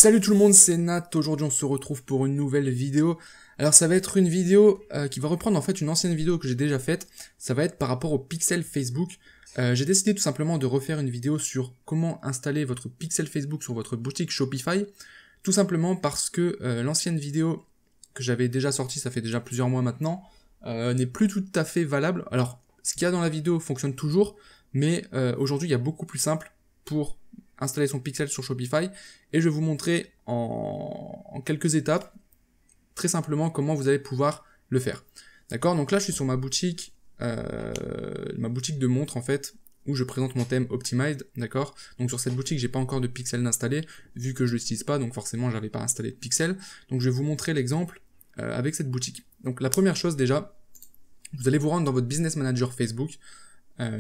Salut tout le monde, c'est Nat. Aujourd'hui on se retrouve pour une nouvelle vidéo. Alors ça va être une vidéo qui va reprendre en fait une ancienne vidéo que j'ai déjà faite. Ça va être par rapport au pixel Facebook. J'ai décidé tout simplement de refaire une vidéo sur comment installer votre pixel Facebook sur votre boutique Shopify. Tout simplement parce que l'ancienne vidéo que j'avais déjà sortie, ça fait déjà plusieurs mois maintenant, n'est plus tout à fait valable. Alors ce qu'il y a dans la vidéo fonctionne toujours, mais aujourd'hui il y a beaucoup plus simple pour installer son pixel sur Shopify, et je vais vous montrer en quelques étapes, très simplement, comment vous allez pouvoir le faire. D'accord? Donc là, je suis sur ma boutique de montres, en fait, où je présente mon thème Optimized, d'accord? Donc sur cette boutique, j'ai pas encore de pixel installé, vu que je l'utilise pas, donc forcément, j'avais pas installé de pixel. Donc je vais vous montrer l'exemple avec cette boutique. Donc la première chose, déjà, vous allez vous rendre dans votre Business Manager Facebook.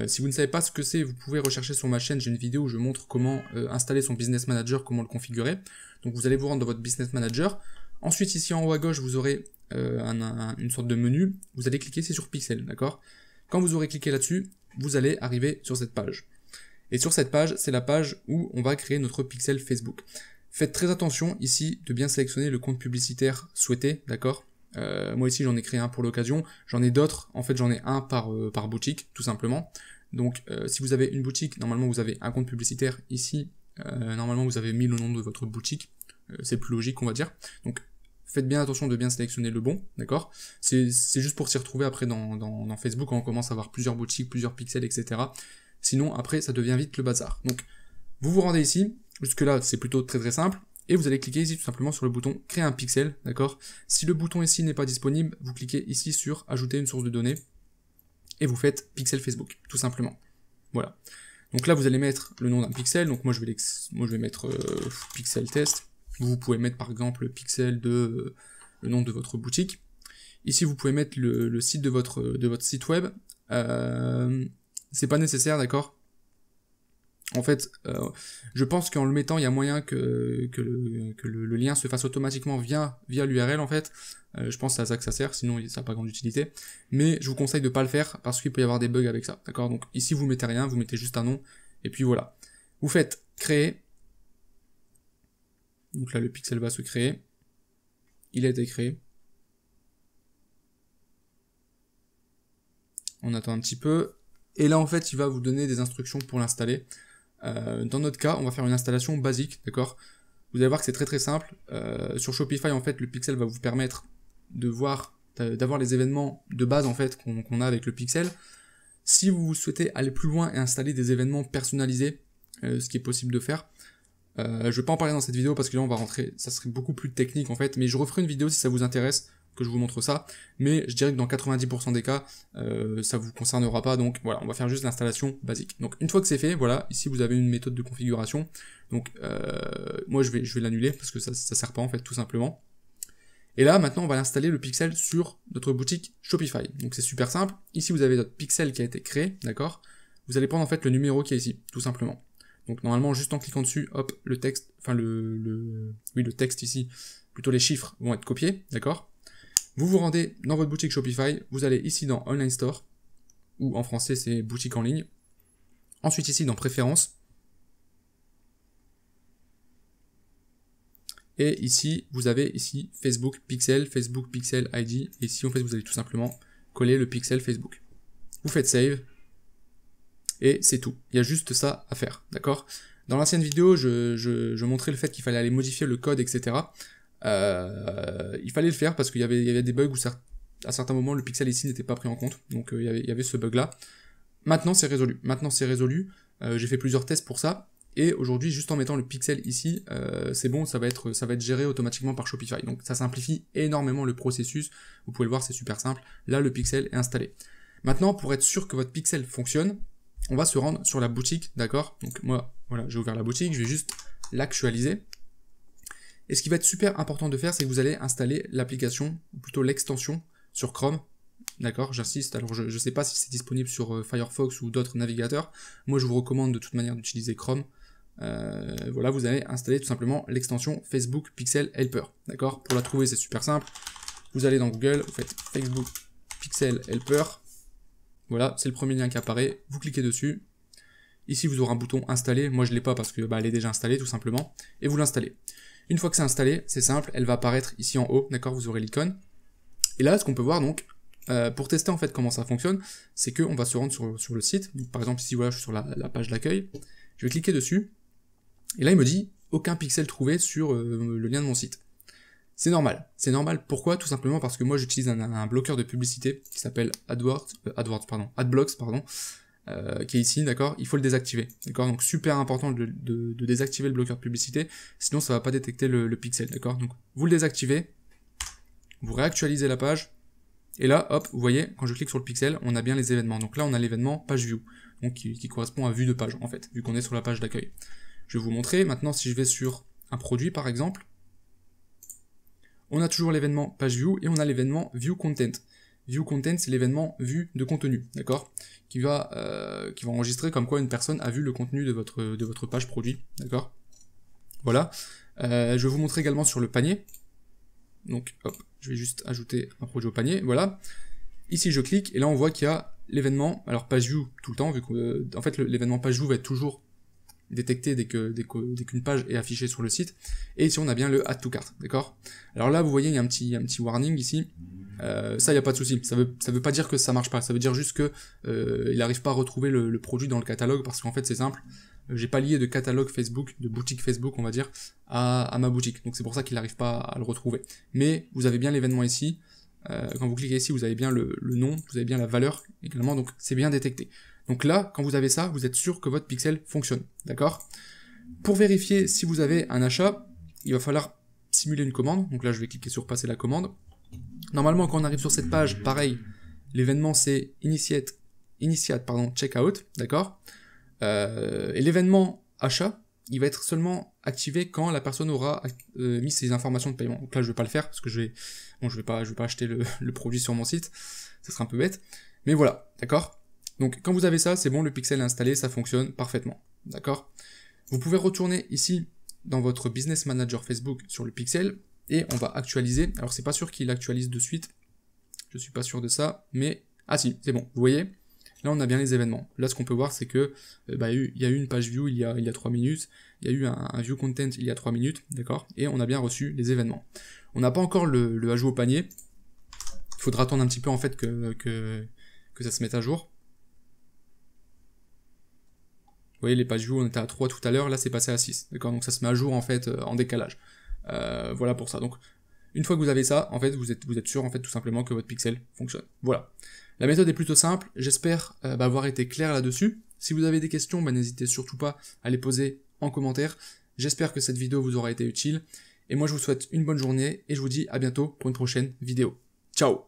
Si vous ne savez pas ce que c'est, vous pouvez rechercher sur ma chaîne, j'ai une vidéo où je montre comment installer son Business Manager, comment le configurer. Donc vous allez vous rendre dans votre Business Manager. Ensuite, ici en haut à gauche, vous aurez une sorte de menu. Vous allez cliquer ici sur Pixel, d'accord? Quand vous aurez cliqué là-dessus, vous allez arriver sur cette page. Et sur cette page, c'est la page où on va créer notre pixel Facebook. Faites très attention ici de bien sélectionner le compte publicitaire souhaité, d'accord? Moi ici j'en ai créé un pour l'occasion, j'en ai d'autres, en fait j'en ai un par boutique tout simplement. Donc si vous avez une boutique, normalement vous avez un compte publicitaire ici, normalement vous avez mis le nom de votre boutique, c'est plus logique on va dire. Donc faites bien attention de bien sélectionner le bon, d'accord? C'est juste pour s'y retrouver après dans Facebook quand on commence à avoir plusieurs boutiques, plusieurs pixels, etc. Sinon après ça devient vite le bazar. Donc vous vous rendez ici, jusque là c'est plutôt très simple. Et vous allez cliquer ici tout simplement sur le bouton créer un pixel, d'accord? Si le bouton ici n'est pas disponible, vous cliquez ici sur ajouter une source de données et vous faites pixel Facebook, tout simplement. Voilà. Donc là vous allez mettre le nom d'un pixel, donc moi je vais mettre pixel test. Vous pouvez mettre par exemple le pixel de le nom de votre boutique. Ici vous pouvez mettre le site de votre site web. C'est pas nécessaire, d'accord? En fait, je pense qu'en le mettant, il y a moyen que le lien se fasse automatiquement via l'URL en fait. Je pense que c'est à ça que ça sert, sinon ça n'a pas grande utilité. Mais je vous conseille de ne pas le faire parce qu'il peut y avoir des bugs avec ça, d'accord? Donc ici vous mettez rien, vous mettez juste un nom, et puis voilà. Vous faites créer. Donc là le pixel va se créer. Il a été créé. On attend un petit peu. Et là en fait il va vous donner des instructions pour l'installer. Dans notre cas, on va faire une installation basique, d'accord? Vous allez voir que c'est très simple. Sur Shopify, en fait, le pixel va vous permettre d'avoir les événements de base en fait qu'on a avec le pixel. Si vous souhaitez aller plus loin et installer des événements personnalisés, ce qui est possible de faire, je vais pas en parler dans cette vidéo parce que là on va rentrer, ça serait beaucoup plus technique en fait, mais je referai une vidéo si ça vous intéresse, que je vous montre ça, mais je dirais que dans 90% des cas, ça vous concernera pas, donc voilà, on va faire juste l'installation basique. Donc une fois que c'est fait, voilà, ici vous avez une méthode de configuration, donc moi je vais l'annuler parce que ça sert pas en fait, tout simplement. Et là, maintenant, on va installer le pixel sur notre boutique Shopify. Donc c'est super simple, ici vous avez notre pixel qui a été créé, d'accord? Vous allez prendre en fait le numéro qui est ici, tout simplement. Donc normalement, juste en cliquant dessus, hop, le texte, enfin le texte ici, plutôt les chiffres vont être copiés, d'accord? Vous vous rendez dans votre boutique Shopify, vous allez ici dans Online Store, ou en français c'est boutique en ligne. Ensuite ici dans Préférences. Et ici, vous avez ici Facebook Pixel ID. Et ici en fait vous allez tout simplement coller le pixel Facebook. Vous faites Save. Et c'est tout. Il y a juste ça à faire, d'accord? Dans l'ancienne vidéo, je montrais le fait qu'il fallait aller modifier le code, etc. Il fallait le faire parce qu'il y avait des bugs où à certains moments le pixel ici n'était pas pris en compte, donc il y avait ce bug là. Maintenant c'est résolu, j'ai fait plusieurs tests pour ça, et aujourd'hui juste en mettant le pixel ici, c'est bon, ça va être géré automatiquement par Shopify, donc ça simplifie énormément le processus, vous pouvez le voir c'est super simple, là le pixel est installé. Maintenant pour être sûr que votre pixel fonctionne, on va se rendre sur la boutique, d'accord? Donc moi, voilà, j'ai ouvert la boutique, je vais juste l'actualiser. Et ce qui va être super important de faire, c'est que vous allez installer l'application, ou plutôt l'extension, sur Chrome. D'accord, j'insiste, alors je ne sais pas si c'est disponible sur Firefox ou d'autres navigateurs. Moi, je vous recommande de toute manière d'utiliser Chrome. Voilà, vous allez installer tout simplement l'extension Facebook Pixel Helper. D'accord, pour la trouver, c'est super simple. Vous allez dans Google, vous faites Facebook Pixel Helper. Voilà, c'est le premier lien qui apparaît. Vous cliquez dessus. Ici, vous aurez un bouton installer. Moi, je ne l'ai pas parce que elle est déjà installée, tout simplement. Et vous l'installez. Une fois que c'est installé, c'est simple, elle va apparaître ici en haut, d'accord, vous aurez l'icône. Et là, ce qu'on peut voir donc, pour tester en fait comment ça fonctionne, c'est qu'on va se rendre sur le site. Donc, par exemple, ici, voilà, je suis sur la page d'accueil. Je vais cliquer dessus. Et là, il me dit aucun pixel trouvé sur le lien de mon site. C'est normal. C'est normal. Pourquoi? Tout simplement parce que moi, j'utilise un bloqueur de publicité qui s'appelle Adblocks, qui est ici, d'accord. Il faut le désactiver, d'accord. Donc, super important de désactiver le bloqueur de publicité, sinon ça va pas détecter le pixel, d'accord. Donc, vous le désactivez, vous réactualisez la page. Et là, hop, vous voyez, quand je clique sur le pixel, on a bien les événements. Donc là, on a l'événement page view, donc qui correspond à vue de page, en fait, vu qu'on est sur la page d'accueil. Je vais vous montrer, maintenant, si je vais sur un produit, par exemple, on a toujours l'événement page view et on a l'événement view content. View content, c'est l'événement vue de contenu, d'accord, qui va enregistrer comme quoi une personne a vu le contenu de votre page produit, d'accord. Voilà. Je vais vous montrer également sur le panier. Donc, hop, je vais juste ajouter un produit au panier, voilà. Ici, je clique, et là, on voit qu'il y a l'événement, alors page view tout le temps, vu que, en fait, l'événement page view va être toujours détecté dès qu'une page est affichée sur le site. Et ici, on a bien le add to cart, d'accord. Alors là, vous voyez, il y a un petit warning ici. Ça, il n'y a pas de souci. Ça veut pas dire que ça marche pas. Ça veut dire juste que il n'arrive pas à retrouver le produit dans le catalogue, parce qu'en fait, c'est simple. J'ai pas lié de catalogue Facebook, de boutique Facebook, on va dire, à ma boutique. Donc c'est pour ça qu'il n'arrive pas à le retrouver. Mais vous avez bien l'événement ici. Quand vous cliquez ici, vous avez bien le nom, vous avez bien la valeur également, donc c'est bien détecté. Donc là, quand vous avez ça, vous êtes sûr que votre pixel fonctionne, d'accord? Pour vérifier si vous avez un achat, il va falloir simuler une commande. Donc là, je vais cliquer sur passer la commande. Normalement, quand on arrive sur cette page, pareil, l'événement c'est initiate checkout, d'accord? Et l'événement achat, il va être seulement activé quand la personne aura mis ses informations de paiement. Donc là, je vais pas le faire parce que je vais pas acheter le produit sur mon site, ça sera un peu bête. Mais voilà, d'accord. Donc quand vous avez ça, c'est bon, le pixel est installé, ça fonctionne parfaitement, d'accord. Vous pouvez retourner ici dans votre Business Manager Facebook sur le pixel et on va actualiser. Alors c'est pas sûr qu'il actualise de suite, je suis pas sûr de ça, mais ah si, c'est bon. Vous voyez. Là, on a bien les événements. Là, ce qu'on peut voir, c'est que il y a eu une page view il y a 3 minutes, il y a eu un view content il y a 3 minutes, d'accord, et on a bien reçu les événements. On n'a pas encore le ajout au panier. Il faudra attendre un petit peu en fait que ça se mette à jour. Vous voyez, les pages view, on était à 3 tout à l'heure, là c'est passé à 6, d'accord, donc ça se met à jour en fait en décalage. Voilà pour ça. Donc une fois que vous avez ça, en fait, vous êtes sûr en fait tout simplement que votre pixel fonctionne. Voilà. La méthode est plutôt simple, j'espère avoir été clair là-dessus. Si vous avez des questions, n'hésitez surtout pas à les poser en commentaire. J'espère que cette vidéo vous aura été utile. Et moi je vous souhaite une bonne journée et je vous dis à bientôt pour une prochaine vidéo. Ciao!